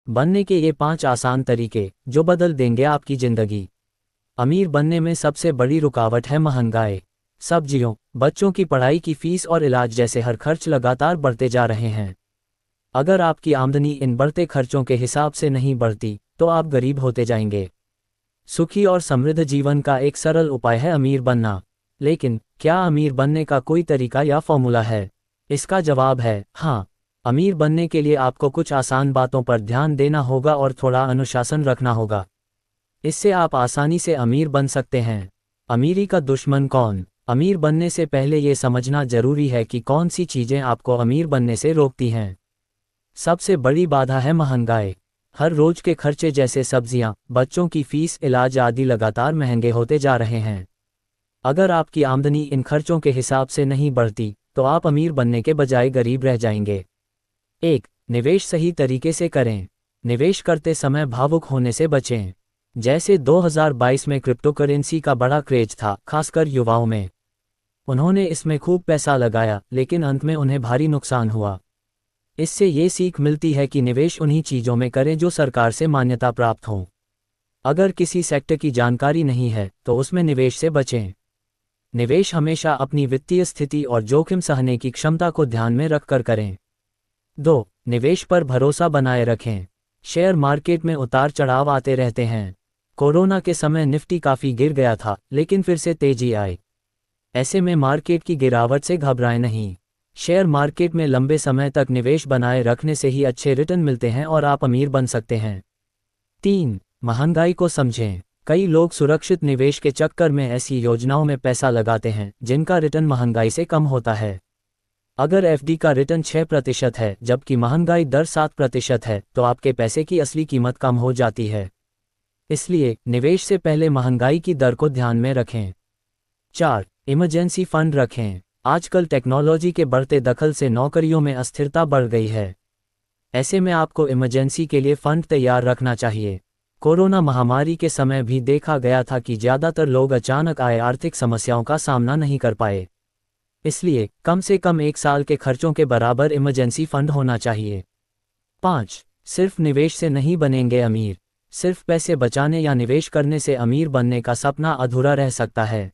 बनने के ये 5 आसान तरीके जो बदल देंगे आपकी जिंदगी। अमीर बनने में सबसे बड़ी रुकावट है महंगाई। सब्जियों, बच्चों की पढ़ाई की फीस और इलाज जैसे हर खर्च लगातार बढ़ते जा रहे हैं। अगर आपकी आमदनी इन बढ़ते खर्चों के हिसाब से नहीं बढ़ती तो आप गरीब होते जाएंगे। सुखी और समृद्ध जीवन का एक सरल उपाय है अमीर बनना। लेकिन क्या अमीर बनने का कोई तरीका या फॉर्मूला है? इसका जवाब है हाँ। अमीर बनने के लिए आपको कुछ आसान बातों पर ध्यान देना होगा और थोड़ा अनुशासन रखना होगा। इससे आप आसानी से अमीर बन सकते हैं। अमीरी का दुश्मन कौन? अमीर बनने से पहले ये समझना जरूरी है कि कौन सी चीज़ें आपको अमीर बनने से रोकती हैं। सबसे बड़ी बाधा है महंगाई। हर रोज के खर्चे जैसे सब्जियां, बच्चों की फीस, इलाज आदि लगातार महंगे होते जा रहे हैं। अगर आपकी आमदनी इन खर्चों के हिसाब से नहीं बढ़ती तो आप अमीर बनने के बजाय गरीब रह जाएंगे। 1. निवेश सही तरीके से करें। निवेश करते समय भावुक होने से बचें। जैसे 2022 में क्रिप्टो करेंसी का बड़ा क्रेज था, खासकर युवाओं में। उन्होंने इसमें खूब पैसा लगाया, लेकिन अंत में उन्हें भारी नुकसान हुआ। इससे ये सीख मिलती है कि निवेश उन्हीं चीज़ों में करें जो सरकार से मान्यता प्राप्त हों। अगर किसी सेक्टर की जानकारी नहीं है तो उसमें निवेश से बचें। निवेश हमेशा अपनी वित्तीय स्थिति और जोखिम सहने की क्षमता को ध्यान में रखकर करें। 2. निवेश पर भरोसा बनाए रखें। शेयर मार्केट में उतार चढ़ाव आते रहते हैं। कोरोना के समय निफ्टी काफ़ी गिर गया था, लेकिन फिर से तेजी आई। ऐसे में मार्केट की गिरावट से घबराएं नहीं। शेयर मार्केट में लंबे समय तक निवेश बनाए रखने से ही अच्छे रिटर्न मिलते हैं और आप अमीर बन सकते हैं। 3. महंगाई को समझें। कई लोग सुरक्षित निवेश के चक्कर में ऐसी योजनाओं में पैसा लगाते हैं जिनका रिटर्न महंगाई से कम होता है। अगर एफडी का रिटर्न 6% है जबकि महंगाई दर 7% है तो आपके पैसे की असली कीमत कम हो जाती है। इसलिए निवेश से पहले महंगाई की दर को ध्यान में रखें। 4. इमरजेंसी फंड रखें। आजकल टेक्नोलॉजी के बढ़ते दखल से नौकरियों में अस्थिरता बढ़ गई है। ऐसे में आपको इमरजेंसी के लिए फंड तैयार रखना चाहिए। कोरोना महामारी के समय भी देखा गया था कि ज़्यादातर लोग अचानक आए आर्थिक समस्याओं का सामना नहीं कर पाए। इसलिए कम से कम 1 साल के खर्चों के बराबर इमरजेंसी फंड होना चाहिए। 5. सिर्फ निवेश से नहीं बनेंगे अमीर। सिर्फ पैसे बचाने या निवेश करने से अमीर बनने का सपना अधूरा रह सकता है।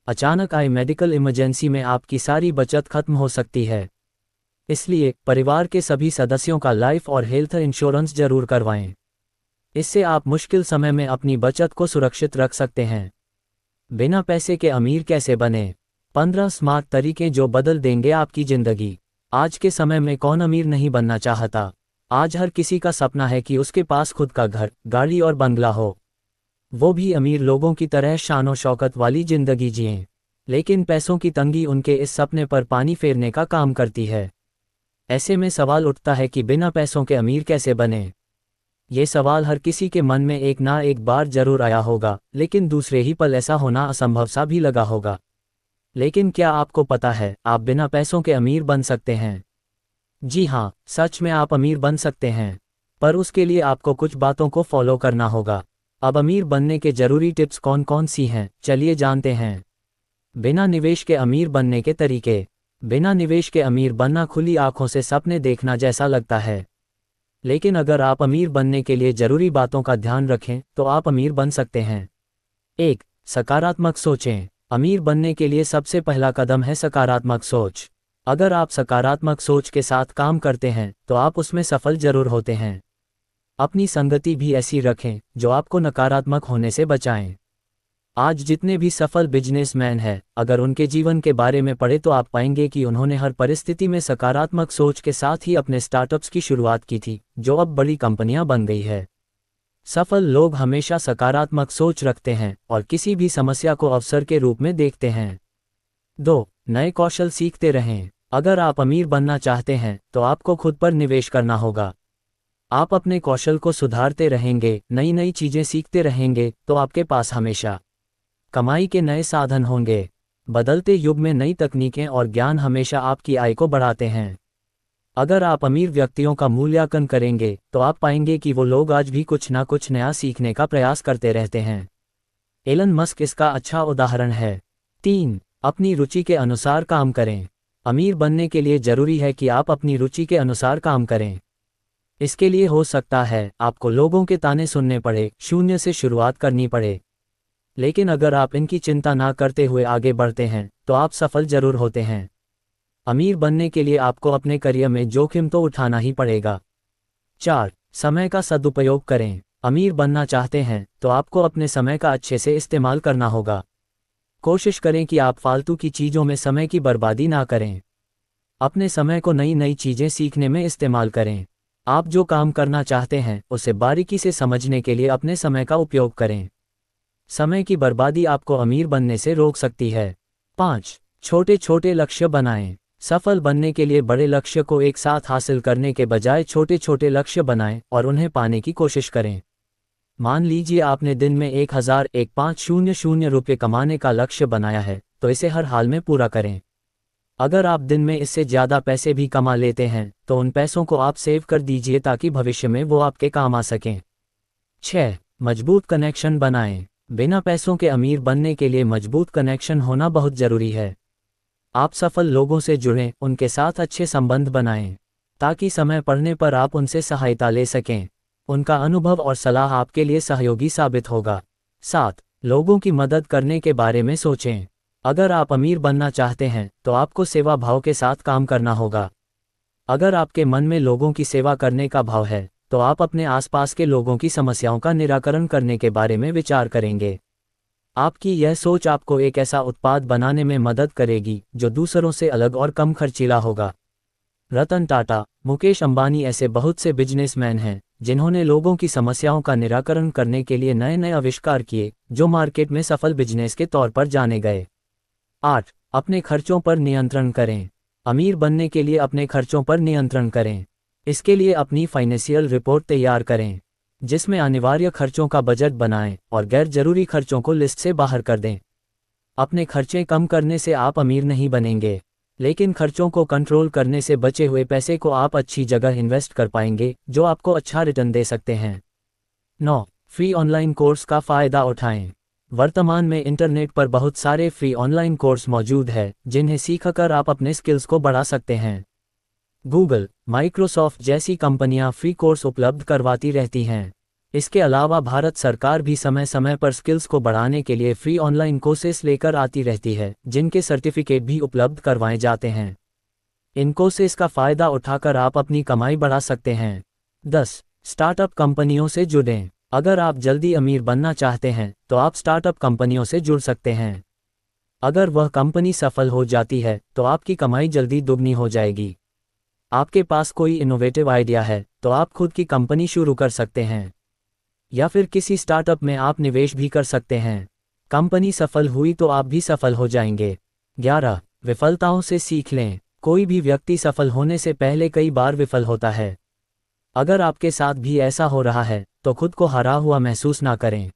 अचानक आई मेडिकल इमरजेंसी में आपकी सारी बचत खत्म हो सकती है। इसलिए परिवार के सभी सदस्यों का लाइफ और हेल्थ इंश्योरेंस जरूर करवाएं। इससे आप मुश्किल समय में अपनी बचत को सुरक्षित रख सकते हैं। बिना पैसे के अमीर कैसे बने? 15 स्मार्ट तरीके जो बदल देंगे आपकी जिंदगी। आज के समय में कौन अमीर नहीं बनना चाहता? आज हर किसी का सपना है कि उसके पास खुद का घर, गाड़ी और बंगला हो। वो भी अमीर लोगों की तरह शान और शौकत वाली जिंदगी जिएं। लेकिन पैसों की तंगी उनके इस सपने पर पानी फेरने का काम करती है। ऐसे में सवाल उठता है कि बिना पैसों के अमीर कैसे बने? ये सवाल हर किसी के मन में एक ना एक बार जरूर आया होगा, लेकिन दूसरे ही पल ऐसा होना असंभव सा भी लगा होगा। लेकिन क्या आपको पता है, आप बिना पैसों के अमीर बन सकते हैं? जी हाँ, सच में आप अमीर बन सकते हैं। पर उसके लिए आपको कुछ बातों को फॉलो करना होगा। अब अमीर बनने के जरूरी टिप्स कौन कौन सी हैं, चलिए जानते हैं। बिना निवेश के अमीर बनने के तरीके। बिना निवेश के अमीर बनना खुली आंखों से सपने देखना जैसा लगता है। लेकिन अगर आप अमीर बनने के लिए जरूरी बातों का ध्यान रखें तो आप अमीर बन सकते हैं। 1. सकारात्मक सोचें। अमीर बनने के लिए सबसे पहला कदम है सकारात्मक सोच। अगर आप सकारात्मक सोच के साथ काम करते हैं तो आप उसमें सफल जरूर होते हैं। अपनी संगति भी ऐसी रखें जो आपको नकारात्मक होने से बचाएं। आज जितने भी सफल बिजनेसमैन हैं, अगर उनके जीवन के बारे में पढ़े तो आप पाएंगे कि उन्होंने हर परिस्थिति में सकारात्मक सोच के साथ ही अपने स्टार्टअप्स की शुरुआत की थी, जो अब बड़ी कंपनियां बन गई है। सफल लोग हमेशा सकारात्मक सोच रखते हैं और किसी भी समस्या को अवसर के रूप में देखते हैं। 2. नए कौशल सीखते रहें। अगर आप अमीर बनना चाहते हैं तो आपको खुद पर निवेश करना होगा। आप अपने कौशल को सुधारते रहेंगे, नई नई चीजें सीखते रहेंगे, तो आपके पास हमेशा कमाई के नए साधन होंगे। बदलते युग में नई तकनीकें और ज्ञान हमेशा आपकी आय को बढ़ाते हैं। अगर आप अमीर व्यक्तियों का मूल्यांकन करेंगे तो आप पाएंगे कि वो लोग आज भी कुछ ना कुछ नया सीखने का प्रयास करते रहते हैं। एलन मस्क इसका अच्छा उदाहरण है। 3. अपनी रुचि के अनुसार काम करें। अमीर बनने के लिए जरूरी है कि आप अपनी रुचि के अनुसार काम करें। इसके लिए हो सकता है आपको लोगों के ताने सुनने पड़े, शून्य से शुरुआत करनी पड़े। लेकिन अगर आप इनकी चिंता ना करते हुए आगे बढ़ते हैं तो आप सफल जरूर होते हैं। अमीर बनने के लिए आपको अपने करियर में जोखिम तो उठाना ही पड़ेगा। 4. समय का सदुपयोग करें। अमीर बनना चाहते हैं तो आपको अपने समय का अच्छे से इस्तेमाल करना होगा। कोशिश करें कि आप फालतू की चीज़ों में समय की बर्बादी ना करें। अपने समय को नई नई चीज़ें सीखने में इस्तेमाल करें। आप जो काम करना चाहते हैं उसे बारीकी से समझने के लिए अपने समय का उपयोग करें। समय की बर्बादी आपको अमीर बनने से रोक सकती है। 5. छोटे छोटे लक्ष्य बनाएं। सफल बनने के लिए बड़े लक्ष्य को एक साथ हासिल करने के बजाय छोटे छोटे लक्ष्य बनाएं और उन्हें पाने की कोशिश करें। मान लीजिए आपने दिन में 1,500 रुपये कमाने का लक्ष्य बनाया है, तो इसे हर हाल में पूरा करें। अगर आप दिन में इससे ज़्यादा पैसे भी कमा लेते हैं तो उन पैसों को आप सेव कर दीजिए ताकि भविष्य में वो आपके काम आ सकें। 6. मजबूत कनेक्शन बनाएं। बिना पैसों के अमीर बनने के लिए मजबूत कनेक्शन होना बहुत ज़रूरी है। आप सफल लोगों से जुड़ें, उनके साथ अच्छे संबंध बनाएं, ताकि समय पड़ने पर आप उनसे सहायता ले सकें। उनका अनुभव और सलाह आपके लिए सहयोगी साबित होगा। 7. लोगों की मदद करने के बारे में सोचें। अगर आप अमीर बनना चाहते हैं तो आपको सेवा भाव के साथ काम करना होगा। अगर आपके मन में लोगों की सेवा करने का भाव है तो आप अपने आसपास के लोगों की समस्याओं का निराकरण करने के बारे में विचार करेंगे। आपकी यह सोच आपको एक ऐसा उत्पाद बनाने में मदद करेगी जो दूसरों से अलग और कम खर्चीला होगा। रतन टाटा, मुकेश अंबानी ऐसे बहुत से बिजनेसमैन हैं जिन्होंने लोगों की समस्याओं का निराकरण करने के लिए नए नए आविष्कार किए जो मार्केट में सफल बिजनेस के तौर पर जाने गए। 8. अपने खर्चों पर नियंत्रण करें। अमीर बनने के लिए अपने खर्चों पर नियंत्रण करें। इसके लिए अपनी फाइनेंशियल रिपोर्ट तैयार करें, जिसमें अनिवार्य खर्चों का बजट बनाएं और गैर जरूरी खर्चों को लिस्ट से बाहर कर दें। अपने खर्चे कम करने से आप अमीर नहीं बनेंगे, लेकिन खर्चों को कंट्रोल करने से बचे हुए पैसे को आप अच्छी जगह इन्वेस्ट कर पाएंगे जो आपको अच्छा रिटर्न दे सकते हैं। 9. फ्री ऑनलाइन कोर्स का फ़ायदा उठाएं। वर्तमान में इंटरनेट पर बहुत सारे फ्री ऑनलाइन कोर्स मौजूद हैं जिन्हें सीखकर आप अपने स्किल्स को बढ़ा सकते हैं। गूगल, माइक्रोसॉफ्ट जैसी कंपनियां फ्री कोर्स उपलब्ध करवाती रहती हैं। इसके अलावा भारत सरकार भी समय समय पर स्किल्स को बढ़ाने के लिए फ्री ऑनलाइन कोर्सेस लेकर आती रहती है जिनके सर्टिफिकेट भी उपलब्ध करवाए जाते हैं। इन कोर्सेस का फ़ायदा उठाकर आप अपनी कमाई बढ़ा सकते हैं। 10. स्टार्टअप कंपनियों से जुड़ें। अगर आप जल्दी अमीर बनना चाहते हैं तो आप स्टार्टअप कंपनियों से जुड़ सकते हैं। अगर वह कंपनी सफल हो जाती है तो आपकी कमाई जल्दी दुगनी हो जाएगी। आपके पास कोई इनोवेटिव आइडिया है तो आप खुद की कंपनी शुरू कर सकते हैं, या फिर किसी स्टार्टअप में आप निवेश भी कर सकते हैं। कंपनी सफल हुई तो आप भी सफल हो जाएंगे। 11. विफलताओं से सीख लें। कोई भी व्यक्ति सफल होने से पहले कई बार विफल होता है। अगर आपके साथ भी ऐसा हो रहा है तो खुद को हारा हुआ महसूस ना करें।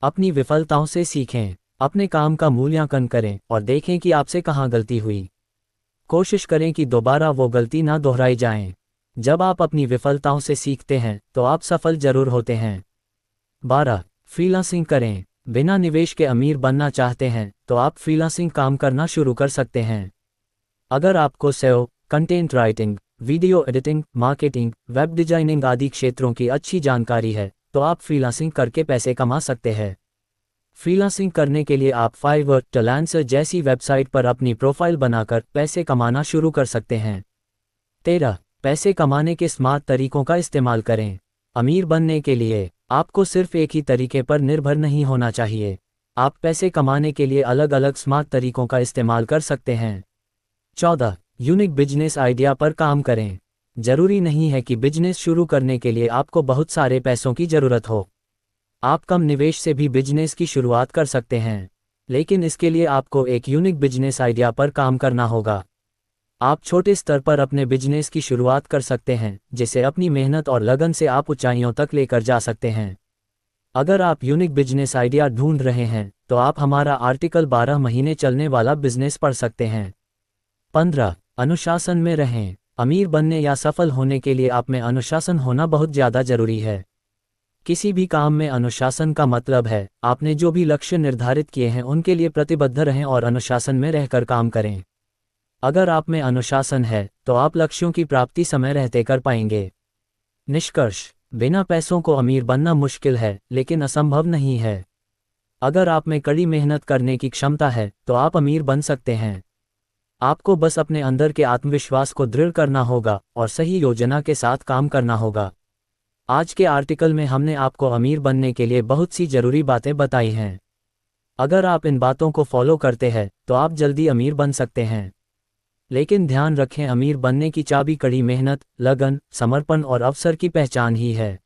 अपनी विफलताओं से सीखें, अपने काम का मूल्यांकन करें और देखें कि आपसे कहाँ गलती हुई। कोशिश करें कि दोबारा वो गलती ना दोहराई जाएं। जब आप अपनी विफलताओं से सीखते हैं तो आप सफल जरूर होते हैं। 12. फ्रीलांसिंग करें। बिना निवेश के अमीर बनना चाहते हैं तो आप फ्रीलांसिंग काम करना शुरू कर सकते हैं। अगर आपको SEO, content writing, video editing, marketing, web designing आदि क्षेत्रों की अच्छी जानकारी है तो आप फ्रीलांसिंग करके पैसे कमा सकते हैं। फ्रीलांसिंग करने के लिए आप फाइवर, टैलेंसर जैसी वेबसाइट पर अपनी प्रोफाइल बनाकर पैसे कमाना शुरू कर सकते हैं। 13. पैसे कमाने के स्मार्ट तरीकों का इस्तेमाल करें। अमीर बनने के लिए आपको सिर्फ एक ही तरीके पर निर्भर नहीं होना चाहिए। आप पैसे कमाने के लिए अलग अलग स्मार्ट तरीकों का इस्तेमाल कर सकते हैं। 14. यूनिक बिजनेस आइडिया पर काम करें। जरूरी नहीं है कि बिजनेस शुरू करने के लिए आपको बहुत सारे पैसों की ज़रूरत हो। आप कम निवेश से भी बिजनेस की शुरुआत कर सकते हैं, लेकिन इसके लिए आपको एक यूनिक बिजनेस आइडिया पर काम करना होगा। आप छोटे स्तर पर अपने बिजनेस की शुरुआत कर सकते हैं जिसे अपनी मेहनत और लगन से आप ऊंचाइयों तक लेकर जा सकते हैं। अगर आप यूनिक बिजनेस आइडिया ढूंढ रहे हैं तो आप हमारा आर्टिकल 12 महीने चलने वाला बिजनेस पढ़ सकते हैं। 15. अनुशासन में रहें। अमीर बनने या सफल होने के लिए आप में अनुशासन होना बहुत ज़्यादा जरूरी है। किसी भी काम में अनुशासन का मतलब है आपने जो भी लक्ष्य निर्धारित किए हैं उनके लिए प्रतिबद्ध रहें और अनुशासन में रहकर काम करें। अगर आप में अनुशासन है तो आप लक्ष्यों की प्राप्ति समय रहते कर पाएंगे। निष्कर्ष, बिना पैसों को अमीर बनना मुश्किल है, लेकिन असंभव नहीं है। अगर आप में कड़ी मेहनत करने की क्षमता है, तो आप अमीर बन सकते हैं। आपको बस अपने अंदर के आत्मविश्वास को दृढ़ करना होगा और सही योजना के साथ काम करना होगा। आज के आर्टिकल में हमने आपको अमीर बनने के लिए बहुत सी जरूरी बातें बताई हैं। अगर आप इन बातों को फॉलो करते हैं, तो आप जल्दी अमीर बन सकते हैं। लेकिन ध्यान रखें, अमीर बनने की चाबी कड़ी मेहनत, लगन, समर्पण और अवसर की पहचान ही है।